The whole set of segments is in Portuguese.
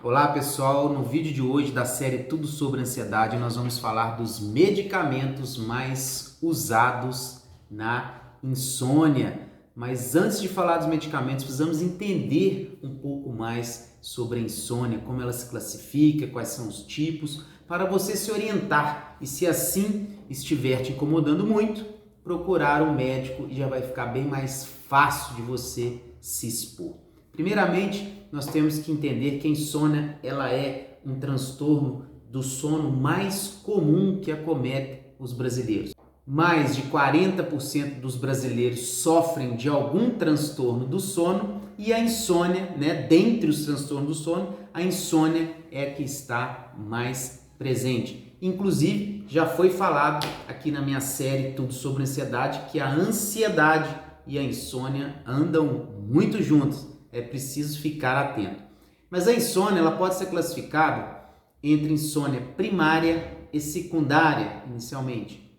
Olá pessoal, no vídeo de hoje da série Tudo sobre Ansiedade nós vamos falar dos medicamentos mais usados na insônia. Mas antes de falar dos medicamentos, precisamos entender um pouco mais sobre a insônia, como ela se classifica, quais são os tipos, para você se orientar e se assim estiver te incomodando muito, procurar um médico e já vai ficar bem mais fácil de você se expor. Primeiramente, nós temos que entender que a insônia ela é um transtorno do sono mais comum que acomete os brasileiros. Mais de 40% dos brasileiros sofrem de algum transtorno do sono e a insônia, dentre os transtornos do sono, a insônia é a que está mais presente. Inclusive, já foi falado aqui na minha série Tudo sobre Ansiedade que a ansiedade e a insônia andam muito juntos. É preciso ficar atento. Mas a insônia ela pode ser classificada entre insônia primária e secundária, inicialmente.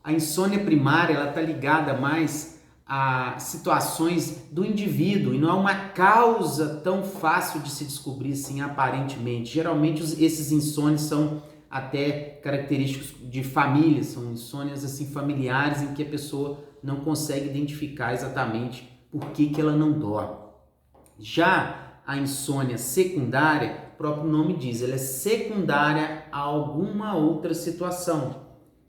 A insônia primária ela está ligada mais a situações do indivíduo e não é uma causa tão fácil de se descobrir assim aparentemente. Geralmente esses insônios são até característicos de famílias, são insônias assim familiares em que a pessoa não consegue identificar exatamente por que ela não dorme. Já a insônia secundária, o próprio nome diz, ela é secundária a alguma outra situação.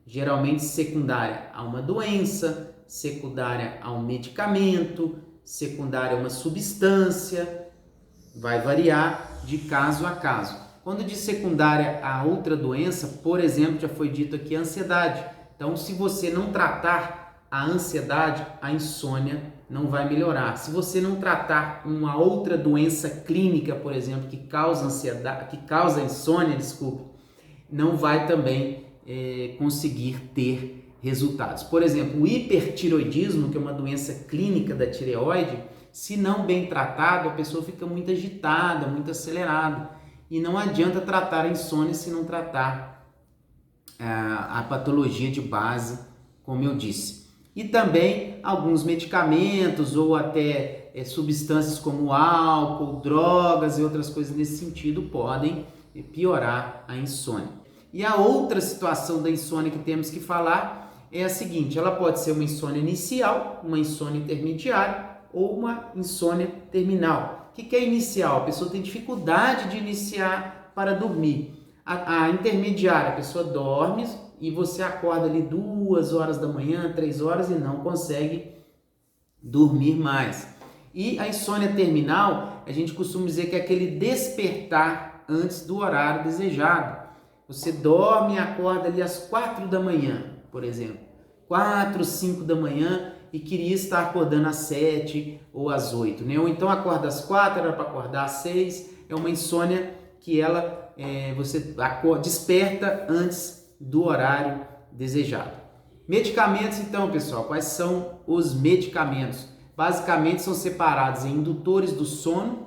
Geralmente secundária a uma doença, secundária a um medicamento, secundária a uma substância, vai variar de caso a caso. Quando diz secundária a outra doença, por exemplo, já foi dito aqui a ansiedade. Então, se você não tratar a ansiedade, a insônia não vai melhorar. Se você não tratar uma outra doença clínica, por exemplo, que causa ansiedade, que causa insônia, não vai também conseguir ter resultados. Por exemplo, o hipertireoidismo, que é uma doença clínica da tireoide, se não bem tratado, a pessoa fica muito agitada, muito acelerada. E não adianta tratar a insônia se não tratar a patologia de base, como eu disse. E também alguns medicamentos ou até substâncias como álcool, drogas e outras coisas nesse sentido podem piorar a insônia. E a outra situação da insônia que temos que falar é a seguinte, ela pode ser uma insônia inicial, uma insônia intermediária ou uma insônia terminal. O que é inicial? A pessoa tem dificuldade de iniciar para dormir. A intermediária, a pessoa dorme e você acorda ali 2 horas da manhã, 3 horas e não consegue dormir mais. E a insônia terminal, a gente costuma dizer que é aquele despertar antes do horário desejado. Você dorme e acorda ali às 4 da manhã, por exemplo. 4, 5 da manhã e queria estar acordando às 7 ou às 8, né? Ou então acorda às 4, era para acordar às 6. É uma insônia que você desperta antes do horário desejado. Medicamentos, então, pessoal, quais são os medicamentos? Basicamente são separados em indutores do sono,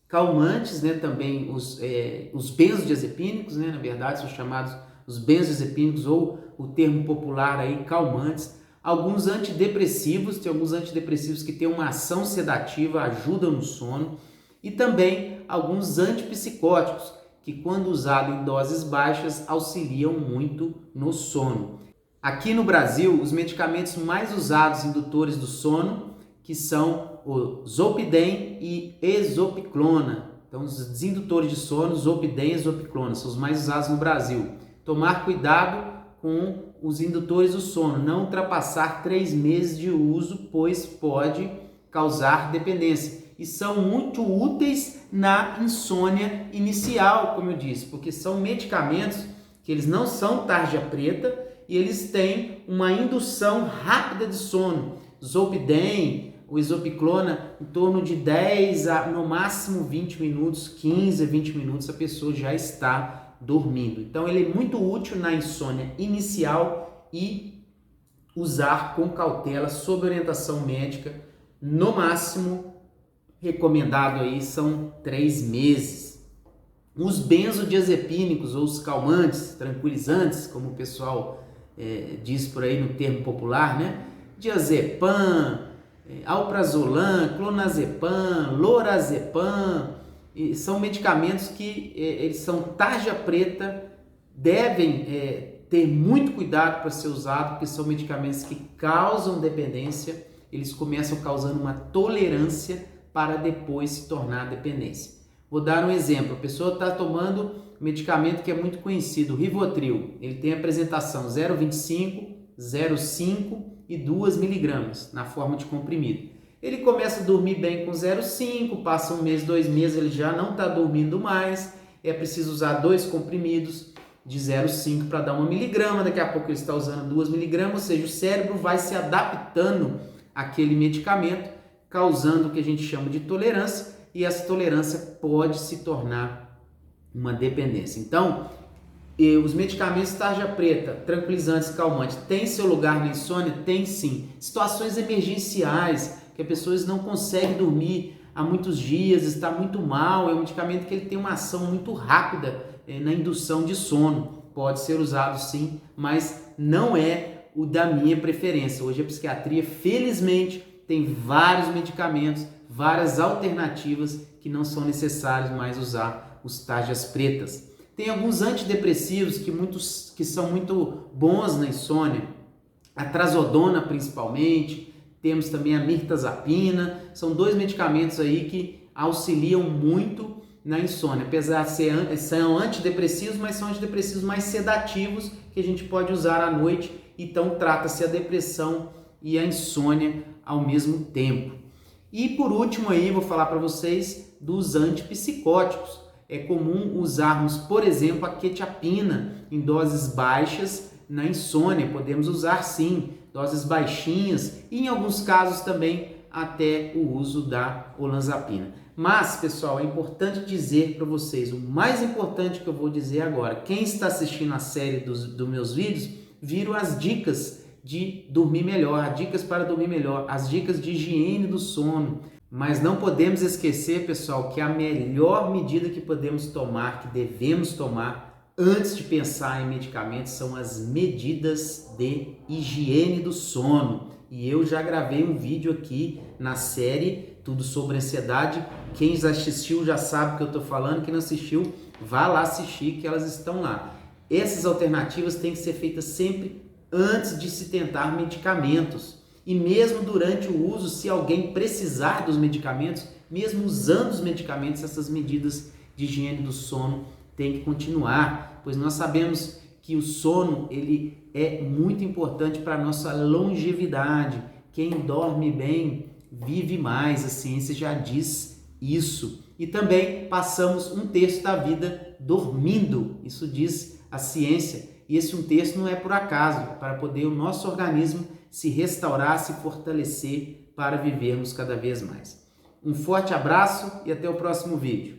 calmantes, também os benzodiazepínicos, na verdade são chamados os benzodiazepínicos ou o termo popular aí, calmantes. Alguns antidepressivos, tem alguns antidepressivos que têm uma ação sedativa, ajudam no sono. E também alguns antipsicóticos, que quando usados em doses baixas auxiliam muito no sono. Aqui no Brasil, os medicamentos mais usados indutores do sono, que são o Zolpidem e Exopiclona. Então, os desindutores de sono, Zolpidem e Exopiclona, são os mais usados no Brasil. Tomar cuidado com os indutores do sono, não ultrapassar 3 meses de uso, pois pode causar dependência. E são muito úteis na insônia inicial, como eu disse, porque são medicamentos que eles não são tarja preta e eles têm uma indução rápida de sono. Zolpidem, o Exopiclona, em torno de 10 a no máximo 20 minutos, 15 a 20 minutos, a pessoa já está dormindo. Então ele é muito útil na insônia inicial e usar com cautela, sob orientação médica, no máximo recomendado aí são 3 meses. Os benzodiazepínicos ou os calmantes, tranquilizantes, como o pessoal diz por aí no termo popular, diazepam, alprazolam, clonazepam, lorazepam são medicamentos que eles são tarja preta, devem ter muito cuidado para ser usado, porque são medicamentos que causam dependência, eles começam causando uma tolerância para depois se tornar dependência. Vou dar um exemplo, a pessoa está tomando um medicamento que é muito conhecido, o Rivotril, ele tem apresentação 0,25, 0,5 e 2 miligramas na forma de comprimido. Ele começa a dormir bem com 0,5, passa um mês, 2 meses, ele já não está dormindo mais, é preciso usar 2 comprimidos de 0,5 para dar 1 miligrama, daqui a pouco ele está usando 2 miligramas, ou seja, o cérebro vai se adaptando àquele medicamento, causando o que a gente chama de tolerância, e essa tolerância pode se tornar uma dependência. Então, os medicamentos tarja preta, tranquilizantes, calmantes, tem seu lugar na insônia? Tem sim. Situações emergenciais, que a pessoa não consegue dormir há muitos dias, está muito mal, é um medicamento que ele tem uma ação muito rápida na indução de sono. Pode ser usado sim, mas não é o da minha preferência. Hoje a psiquiatria, felizmente, tem vários medicamentos, várias alternativas que não são necessários mais usar os tarjas pretas. Tem alguns antidepressivos que são muito bons na insônia, a trazodona principalmente, temos também a mirtazapina, são 2 medicamentos aí que auxiliam muito na insônia, apesar de são antidepressivos, mas são antidepressivos mais sedativos que a gente pode usar à noite, então trata-se a depressão e a insônia ao mesmo tempo. E por último aí, vou falar para vocês dos antipsicóticos. É comum usarmos, por exemplo, a quetiapina em doses baixas na insônia. Podemos usar sim, doses baixinhas e em alguns casos também até o uso da olanzapina. Mas, pessoal, é importante dizer para vocês, o mais importante que eu vou dizer agora, quem está assistindo a série dos meus vídeos, viram as dicas de dormir melhor, dicas para dormir melhor, as dicas de higiene do sono. Mas não podemos esquecer, pessoal, que a melhor medida que podemos tomar, que devemos tomar antes de pensar em medicamentos, são as medidas de higiene do sono. E eu já gravei um vídeo aqui na série Tudo sobre Ansiedade. Quem já assistiu já sabe o que eu estou falando, quem não assistiu, vá lá assistir que elas estão lá. Essas alternativas têm que ser feitas sempre antes de se tentar medicamentos. E mesmo durante o uso, se alguém precisar dos medicamentos, mesmo usando os medicamentos, essas medidas de higiene do sono têm que continuar, pois nós sabemos que o sono ele é muito importante para a nossa longevidade. Quem dorme bem vive mais, a ciência já diz isso. E também passamos 1/3 da vida dormindo, isso diz a ciência. E esse 1/3 não é por acaso, para poder o nosso organismo se restaurar, se fortalecer para vivermos cada vez mais. Um forte abraço e até o próximo vídeo.